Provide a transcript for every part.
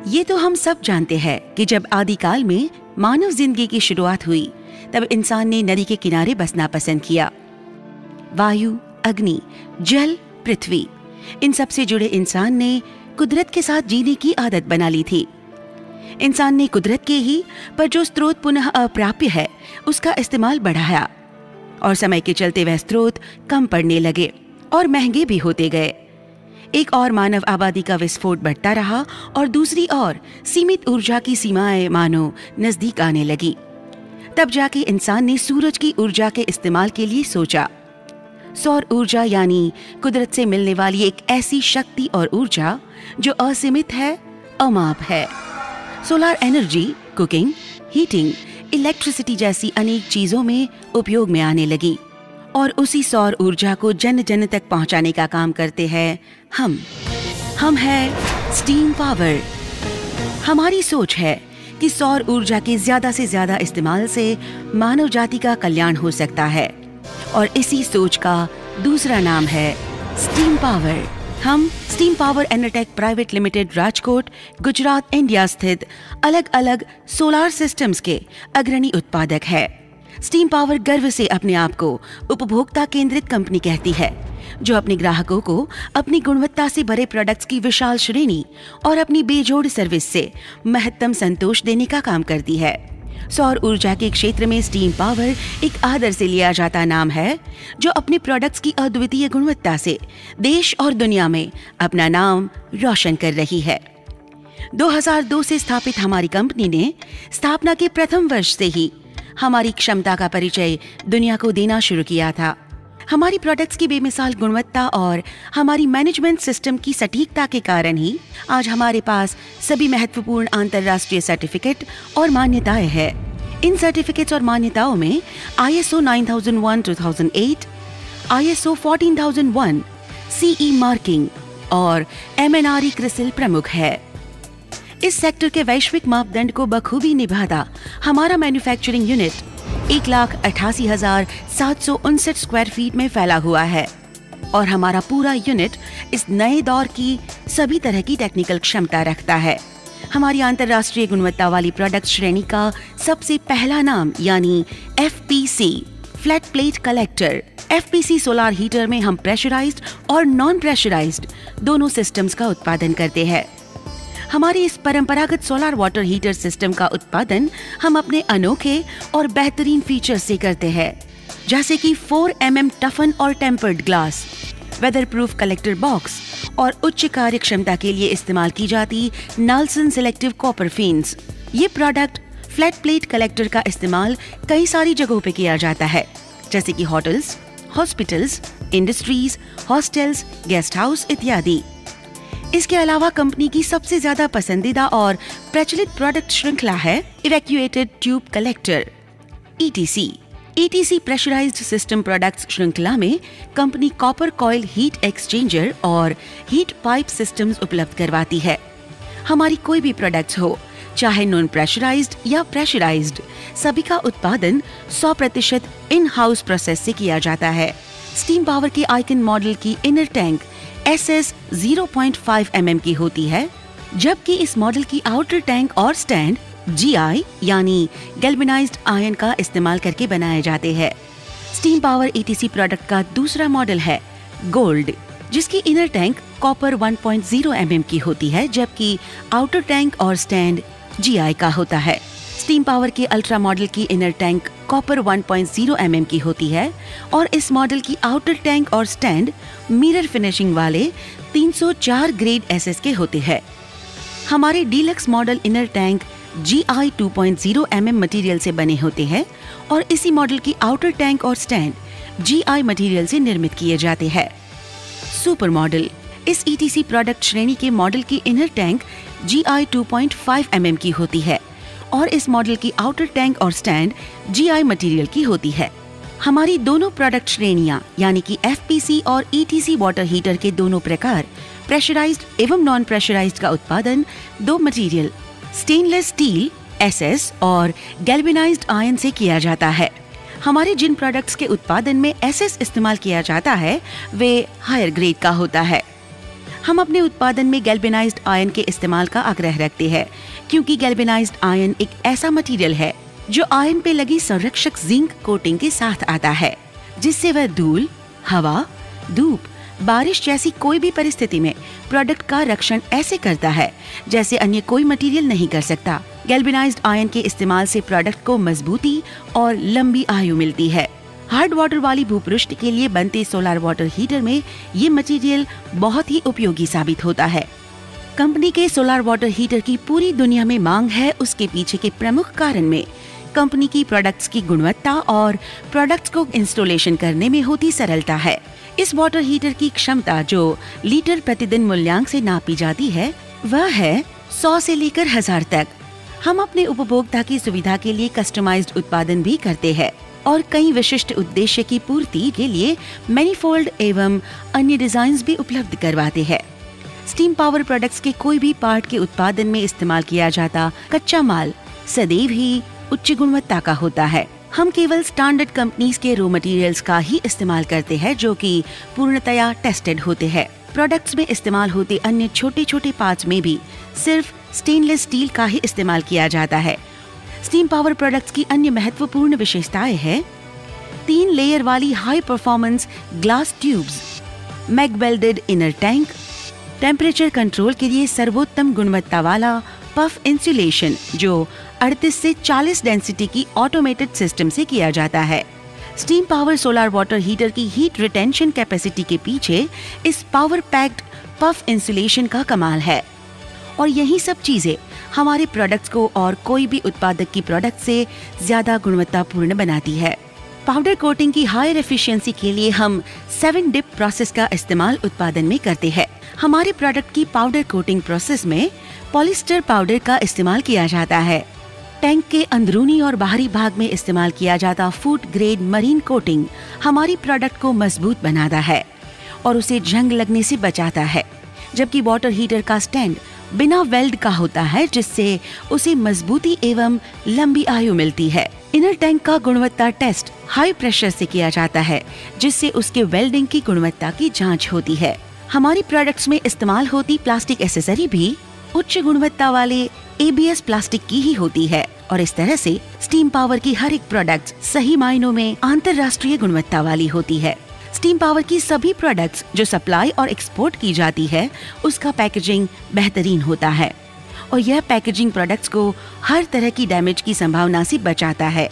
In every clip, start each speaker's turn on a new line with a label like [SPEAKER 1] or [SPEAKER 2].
[SPEAKER 1] ये तो हम सब जानते हैं कि जब आदिकाल में मानव जिंदगी की शुरुआत हुई तब इंसान ने नदी के किनारे बसना पसंद किया। वायु, अग्नि, जल, पृथ्वी, इन सब से जुड़े इंसान ने कुदरत के साथ जीने की आदत बना ली थी। इंसान ने कुदरत के ही पर जो स्रोत पुनः अप्राप्य है उसका इस्तेमाल बढ़ाया और समय के चलते वह स्रोत कम पड़ने लगे और महंगे भी होते गए। एक और मानव आबादी का विस्फोट बढ़ता रहा और दूसरी ओर सीमित ऊर्जा की सीमाएं मानो नजदीक आने लगी। तब जाके इंसान ने सूरज की ऊर्जा के इस्तेमाल के लिए सोचा। सौर ऊर्जा यानी कुदरत से मिलने वाली एक ऐसी शक्ति और ऊर्जा जो असीमित है, अमाप है। Solar energy cooking, heating, electricity जैसी अनेक चीजों में उपयोग में आने लगी और उसी सौर ऊर्जा को जन जन तक पहुंचाने का काम करते हैं हम है स्टीम पावर। हमारी सोच है कि सौर ऊर्जा के ज्यादा से ज्यादा इस्तेमाल से मानव जाति का कल्याण हो सकता है और इसी सोच का दूसरा नाम है स्टीम पावर। हम steam power Enertech private limited Rajkot, Gujarat, India स्थित अलग अलग सोलार सिस्टम्स के अग्रणी उत्पादक है। स्टीम पावर गर्व से अपने आप को उपभोक्ता केंद्रित कंपनी कहती है जो अपने ग्राहकों को अपनी गुणवत्ता से भरे प्रोडक्ट्स की विशाल श्रेणी और अपनी बेजोड़ सर्विस से महत्तम संतोष देने का काम करती है। सौर ऊर्जा के क्षेत्र में स्टीम पावर एक आदर से लिया जाता नाम है जो अपने प्रोडक्ट्स की अद्वितीय गुणवत्ता से देश और दुनिया में अपना नाम रोशन कर रही है। 2002 से स्थापित हमारी कंपनी ने स्थापना के प्रथम वर्ष से ही हमारी क्षमता का परिचय दुनिया को देना शुरू किया था। हमारी प्रोडक्ट्स की बेमिसाल गुणवत्ता और हमारी मैनेजमेंट सिस्टम की सटीकता के कारण ही आज हमारे पास सभी महत्वपूर्ण अंतर्राष्ट्रीय सर्टिफिकेट और मान्यताएं हैं। इन सर्टिफिकेट्स और मान्यताओं में ISO 9001:2008, ISO 14001, CE मार्किंग और MNRE क्रिसिल प्रमुख है। इस सेक्टर के वैश्विक मापदंड को बखूबी निभाता हमारा मैन्युफैक्चरिंग यूनिट 1,88,759 स्क्वायर फीट में फैला हुआ है और हमारा पूरा यूनिट इस नए दौर की सभी तरह की टेक्निकल क्षमता रखता है। हमारी अंतर्राष्ट्रीय गुणवत्ता वाली प्रोडक्ट श्रेणी का सबसे पहला नाम यानी FPC flat plate collector. FPC solar heater में हम प्रेशराइज्ड और नॉन प्रेशराइज्ड दोनों सिस्टम्स का उत्पादन करते हैं। हमारी इस परंपरागत सोलर वाटर हीटर सिस्टम का उत्पादन हम अपने अनोखे और बेहतरीन फीचर्स से करते हैं, जैसे कि 4 mm टफन और tempered glass, weatherproof collector box और उच्च कार्य क्षमता के लिए इस्तेमाल की जाती नाल्सन सिलेक्टिव कॉपर फिन्स। ये प्रोडक्ट फ्लैट प्लेट कलेक्टर का इस्तेमाल कई सारी जगहों पे किया जाता है, जैसे कि hotels, hospitals, industries, hostels, guest house इत्यादि। इसके अलावा कंपनी की सबसे ज्यादा पसंदीदा और प्रचलित प्रोडक्ट श्रृंखला है evacuated tube collector ETC। ETC pressurised system products श्रृंखला में company copper coil heat exchanger और हीट पाइप सिस्टम्स उपलब्ध करवाती है। हमारी कोई भी प्रोडक्ट्स हो, चाहे नॉन प्रेशराइज्ड या प्रेशराइज्ड, सभी का उत्पादन 100% इन हाउस प्रोसेस से किया जाता है। स्टीम पावर के आइकन मॉडल की इनर टैंक SS 0.5 mm की होती है, जबकि इस मॉडल की आउटर टैंक और स्टैंड GI यानी गैल्वेनाइज्ड आयरन का इस्तेमाल करके बनाए जाते हैं। स्टीम पावर ETC प्रोडक्ट का दूसरा मॉडल है गोल्ड, जिसकी इनर टैंक कॉपर 1.0 mm की होती है, जबकि आउटर टैंक और स्टैंड GI का होता है। स्टीम पावर के अल्ट्रा मॉडल की इनर टैंक कॉपर 1.0 mm की होती है और इस मॉडल की आउटर टैंक और स्टैंड मिरर फिनिशिंग वाले 304 ग्रेड SS के होते हैं। हमारे deluxe model inner tank GI 2.0 mm material से बने होते हैं और इसी मॉडल की आउटर टैंक और स्टैंड GI मटेरियल से निर्मित किए जाते हैं। सुपर मॉडल इस ETC प्रोडक्ट श्रेणी के मॉडल की इनर टैंक GI 2.5 mm की होती है और इस मॉडल की आउटर टैंक और स्टैंड GI मटेरियल की होती है। हमारी दोनों प्रोडक्ट श्रेणियां यानी कि FPC और ETC वाटर हीटर के दोनों प्रकार प्रेशराइज्ड एवं नॉन प्रेशराइज्ड का उत्पादन दो मटेरियल स्टेनलेस स्टील SS और गैल्वेनाइज्ड आयरन से किया जाता है। हमारे जिन प्रोडक्ट्स के उत्पादन में SS इस्तेमाल किया जाता है वे हायर ग्रेड का होता है। हम अपने उत्पादन में गैल्वेनाइज्ड आयन के इस्तेमाल का आग्रह रखते हैं, क्योंकि गैल्वेनाइज्ड आयन एक ऐसा मटेरियल है जो आयन पे लगी संरक्षक जिंक कोटिंग के साथ आता है, जिससे वह धूल, हवा, धूप, बारिश जैसी कोई भी परिस्थिति में प्रोडक्ट का रक्षण ऐसे करता है जैसे अन्य कोई मटेरियल नहीं कर सकता। गैल्वेनाइज्ड आयन के इस्तेमाल से प्रोडक्ट को मजबूती और लंबी आयु मिलती है। हार्ड वाटर वाली भूपृष्ठ के लिए बनते सोलर वाटर हीटर में ये मटेरियल बहुत ही उपयोगी साबित होता है। कंपनी के सोलर वाटर हीटर की पूरी दुनिया में मांग है, उसके पीछे के प्रमुख कारण में कंपनी की प्रोडक्ट्स की गुणवत्ता और प्रोडक्ट्स को इंस्टॉलेशन करने में होती सरलता है। इस वाटर हीटर की क्षमता जो लीटर प्रतिदिन मूल्यांक से नापी जाती है वह है 100 से लेकर 1000 तक। हम अपने उपभोक्ता की सुविधा के लिए कस्टमाइज्ड उत्पादन भी करते हैं और कई विशिष्ट उद्देश्य की पूर्ति के लिए मैनीफोल्ड एवं अन्य डिजाइन्स भी उपलब्ध करवाते हैं। स्टीम पावर प्रोडक्ट्स के कोई भी पार्ट के उत्पादन में इस्तेमाल किया जाता कच्चा माल सदैव ही उच्च गुणवत्ता का होता है। हम केवल स्टैंडर्ड कंपनीज के रॉ मटेरियल्स का ही इस्तेमाल करते हैं जो कि पूर्णतया टेस्टेड होते हैं। प्रोडक्ट्स में इस्तेमाल होते अन्य छोटे छोटे पार्ट्स में भी सिर्फ स्टेनलेस स्टील का ही इस्तेमाल किया जाता है। स्टीम पावर प्रोडक्ट्स की अन्य महत्वपूर्ण विशेषताएं हैं 3 लेयर वाली high performance glass tubes, MAG welded inner tank, temperature control के लिए सर्वोत्तम गुणवत्ता वाला पफ इंसुलेशन जो 38 से 40 डेंसिटी की ऑटोमेटेड सिस्टम से किया जाता है। Steam power solar water heater की हीट रिटेंशन कैपेसिटी के पीछे इस पावर पैक्ड पफ इंसुलेशन का कमाल है और यही सब चीजें हमारे प्रोडक्ट्स को और कोई भी उत्पादक की प्रोडक्ट से ज्यादा गुणवत्तापूर्ण बनाती है। पाउडर कोटिंग की हायर एफिशिएंसी के लिए हम 7 डिप प्रोसेस का इस्तेमाल उत्पादन में करते हैं। हमारे प्रोडक्ट की पाउडर कोटिंग प्रोसेस में पॉलिस्टर पाउडर का इस्तेमाल किया जाता है। टैंक के अंदरूनी और बाहरी भाग में इस्तेमाल किया जाता फूड ग्रेड मरीन कोटिंग हमारी प्रोडक्ट को मजबूत बनाता है और उसे जंग लगने से बचाता है, जबकि वाटर हीटर का स्टैंड बिना वेल्ड का होता है जिससे उसे मजबूती एवं लंबी आयु मिलती है। इनर टैंक का गुणवत्ता टेस्ट हाई प्रेशर से किया जाता है जिससे उसके वेल्डिंग की गुणवत्ता की जांच होती है। हमारी प्रोडक्ट्स में इस्तेमाल होती प्लास्टिक एसेसरी भी उच्च गुणवत्ता वाले ABS प्लास्टिक की ही होती है और इस तरह से स्टीम पावर की हर एक प्रोडक्ट सही मायनों में अंतर्राष्ट्रीय गुणवत्ता वाली होती है। स्टीम पावर की सभी प्रोडक्ट्स जो सप्लाई और एक्सपोर्ट की जाती है उसका पैकेजिंग बेहतरीन होता है और यह पैकेजिंग प्रोडक्ट्स को हर तरह की डैमेज की संभावना से बचाता है।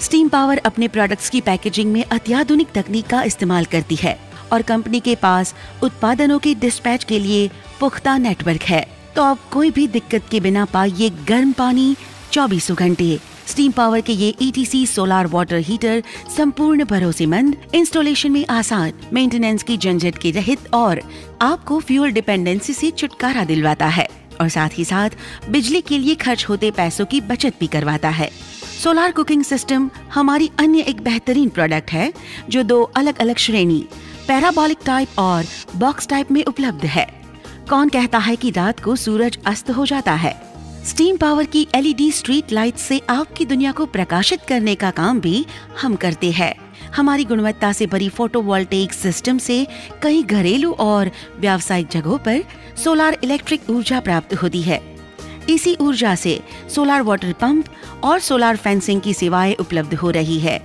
[SPEAKER 1] स्टीम पावर अपने प्रोडक्ट्स की पैकेजिंग में अत्याधुनिक तकनीक का इस्तेमाल करती है और कंपनी के पास उत्पादनों के डिस्पैच के लिए पुख्ता नेटवर्क है, तो आप कोई भी दिक्कत के बिना पाइए गर्म पानी 24 घंटे। स्टीम पावर के ये ETC सोलर वाटर हीटर संपूर्ण भरोसेमंद, इंस्टॉलेशन में आसान, मेंटेनेंस की झंझट के रहित और आपको फ्यूल डिपेंडेंसी से छुटकारा दिलवाता है और साथ ही साथ बिजली के लिए खर्च होते पैसों की बचत भी करवाता है। सोलर कुकिंग सिस्टम हमारी अन्य एक बेहतरीन प्रोडक्ट है जो 2 अलग अलग श्रेणी पैराबोलिक टाइप और बॉक्स टाइप में उपलब्ध है। कौन कहता है कि रात को सूरज अस्त हो जाता है? स्टीम पावर की LED स्ट्रीट लाइट से आपकी दुनिया को प्रकाशित करने का काम भी हम करते हैं। हमारी गुणवत्ता से भरी फोटोवोल्टेइक सिस्टम से कई घरेलू और व्यावसायिक जगहों पर सोलर इलेक्ट्रिक ऊर्जा प्राप्त होती है। इसी ऊर्जा से सोलर वाटर पंप और सोलर फेंसिंग की सेवाएं उपलब्ध हो रही है।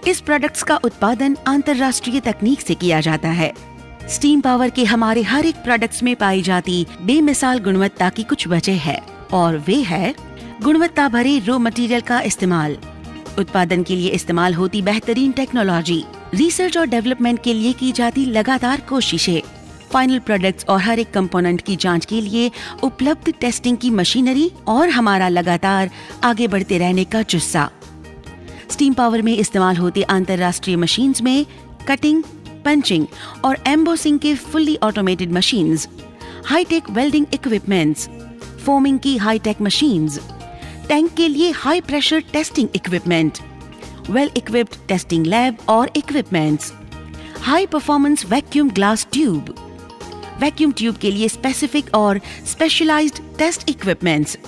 [SPEAKER 1] इस प्रोडक्ट्स का उत्पादन अंतर्राष्ट्रीय तकनीक से किया जाता है। स्टीम पावर के हमारे हर एक प्रोडक्ट्स में पाई जाती बेमिसाल गुणवत्ता की कुछ वजह है और वे है गुणवत्ता भरे रॉ मटेरियल का इस्तेमाल, उत्पादन के लिए इस्तेमाल होती बेहतरीन टेक्नोलॉजी, रिसर्च और डेवलपमेंट के लिए की जाती लगातार कोशिशें, फाइनल प्रोडक्ट्स और हर एक कंपोनेंट की जांच के लिए उपलब्ध टेस्टिंग की मशीनरी और हमारा लगातार आगे बढ़ते रहने का जुस्सा। स्टीम पावर में इस्तेमाल होते अंतर्राष्ट्रीय मशीन्स में कटिंग, पंचिंग और एम्बोसिंग के fully automated machines, hitech welding equipments, foaming की हाईटेक मशीन्स, टैंक के लिए high pressure testing equipment, well equipped testing lab और equipments, high performance vacuum glass tube, vacuum tube के लिए स्पेसिफिक और specialised test equipments,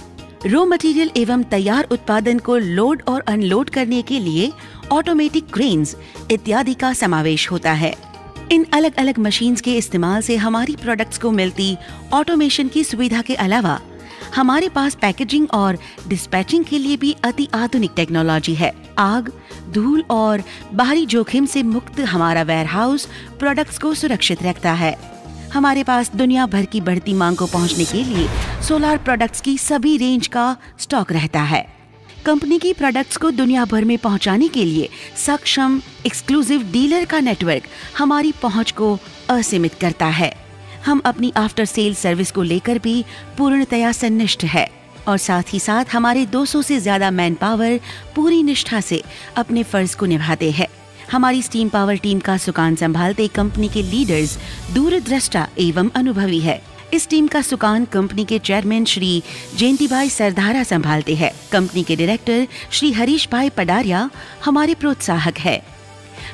[SPEAKER 1] raw material एवं तैयार उत्पादन को लोड और अनलोड करने के लिए ऑटोमेटिक क्रेन्स इत्यादि का समावेश होता है। इन अलग अलग मशीन्स के इस्तेमाल से हमारी प्रोडक्ट्स को मिलती ऑटोमेशन की सुविधा के अलावा हमारे पास पैकेजिंग और डिस्पैचिंग के लिए भी अति आधुनिक टेक्नोलॉजी है। आग, धूल और बाहरी जोखिम से मुक्त हमारा वेयरहाउस प्रोडक्ट्स को सुरक्षित रखता है। हमारे पास दुनिया भर की बढ़ती मांग को पहुंचने के लिए सोलार प्रोडक्ट्स की सभी रेंज का स्टॉक रहता है। कंपनी की प्रोडक्ट्स को दुनिया भर में पहुंचाने के लिए सक्षम एक्सक्लूसिव डीलर का नेटवर्क हमारी पहुंच को असीमित करता है। हम अपनी आफ्टर सेल सर्विस को लेकर भी पूर्णतया संनिष्ठ है और साथ ही साथ हमारे 200 से ज्यादा मैन पावर पूरी निष्ठा से अपने फर्ज को निभाते हैं। हमारी स्टीम पावर टीम का सुकान संभालते कंपनी के लीडर्स दूरदृष्टा एवं अनुभवी है। इस टीम का सुकान कंपनी के चेयरमैन श्री जयंतीभाई सरदारा संभालते हैं। कंपनी के डायरेक्टर श्री हरीश भाई पडारिया हमारे प्रोत्साहक है।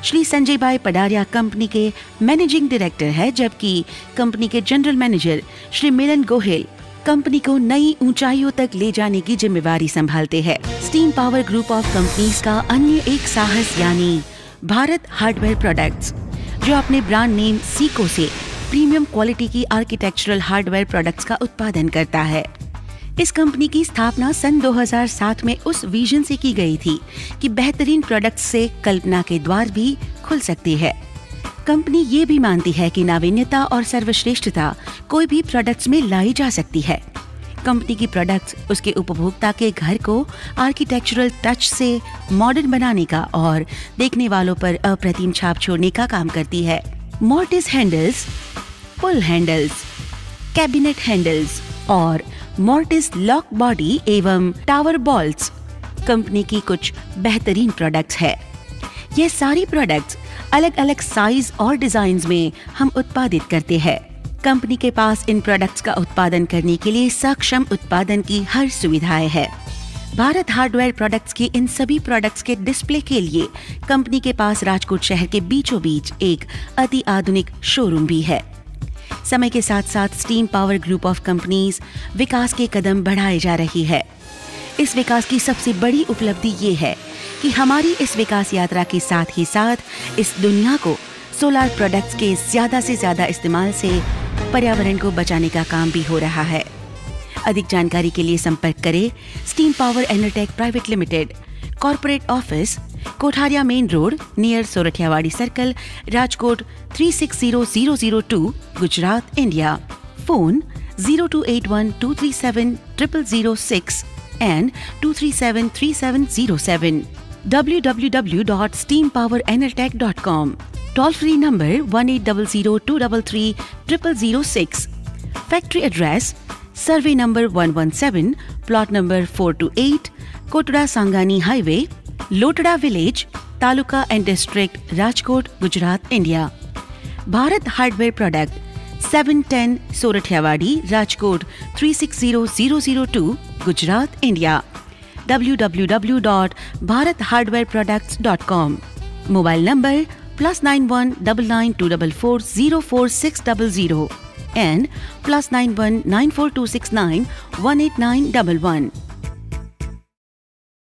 [SPEAKER 1] श्री संजय भाई पडारिया कंपनी के मैनेजिंग डायरेक्टर है, जबकि कंपनी के general manager Shri Milan Gohel company को नई ऊंचाइयों तक ले जाने की जिम्मेवारी संभालते हैं। Steam power group of companies का अन्य एक साहस यानी भारत हार्डवेयर प्रोडक्ट्स, जो अपने ब्रांड नेम सीको से प्रीमियम क्वालिटी की आर्किटेक्चरल हार्डवेयर प्रोडक्ट्स का उत्पादन करता है। इस कंपनी की स्थापना सन 2007 में उस विजन से की गई थी कि बेहतरीन प्रोडक्ट्स से कल्पना के द्वार भी खुल सकते हैं। कंपनी ये भी मानती है कि नावीन्यता और सर्वश्रेष्ठता कोई भी प्रोडक्ट्स में लाई जा सकती है। कंपनी की प्रोडक्ट्स उसके उपभोक्ता के घर को आर्किटेक्चरल टच से मॉडर्न बनाने का और देखने वालों पर अप्रतिम छाप छोड़ने का काम करती है। मोर्टिस हैंडल्स, पुल हैंडल्स, कैबिनेट हैंडल्स और मोर्टिस लॉक बॉडी एवं टावर बॉल्ट्स कंपनी की कुछ बेहतरीन प्रोडक्ट्स है। ये सारी प्रोडक्ट्स अलग अलग साइज और डिजाइन्स में हम उत्पादित करते हैं। कंपनी के पास इन प्रोडक्ट्स का उत्पादन करने के लिए सक्षम उत्पादन की हर सुविधाएं है। भारत हार्डवेयर प्रोडक्ट्स की इन सभी प्रोडक्ट्स के डिस्प्ले के लिए कंपनी के पास राजकोट शहर के बीचों बीच एक अति आधुनिक शोरूम भी है। समय के साथ साथ steam power group of companies विकास के कदम बढ़ाए जा रही है। इस विकास की सबसे बड़ी उपलब्धि ये है कि हमारी इस विकास यात्रा के साथ ही साथ इस दुनिया को सोलार प्रोडक्ट्स के ज्यादा से ज्यादा इस्तेमाल से पर्यावरण को बचाने का काम भी हो रहा है। अधिक जानकारी के लिए संपर्क करें steam power Enertech private limited, corporate office, Kothariya main road near Sorathiyawadi circle, Rajkot 360002, Gujarat, India. Phone 0281237006 and 2373707, www.steampowerenertech.com, toll free number 1800233006, factory address survey number 117, plot number 428, Kotda Sangani highway, Lotda village, taluka and district, Rajkot, Gujarat, India. Bharat hardware product 710 Sorathiyawadi, Rajkot 360002, Gujarat, India. www.bharathardwareproducts.com, mobile number +91 9924404600 and +91 94269 18911।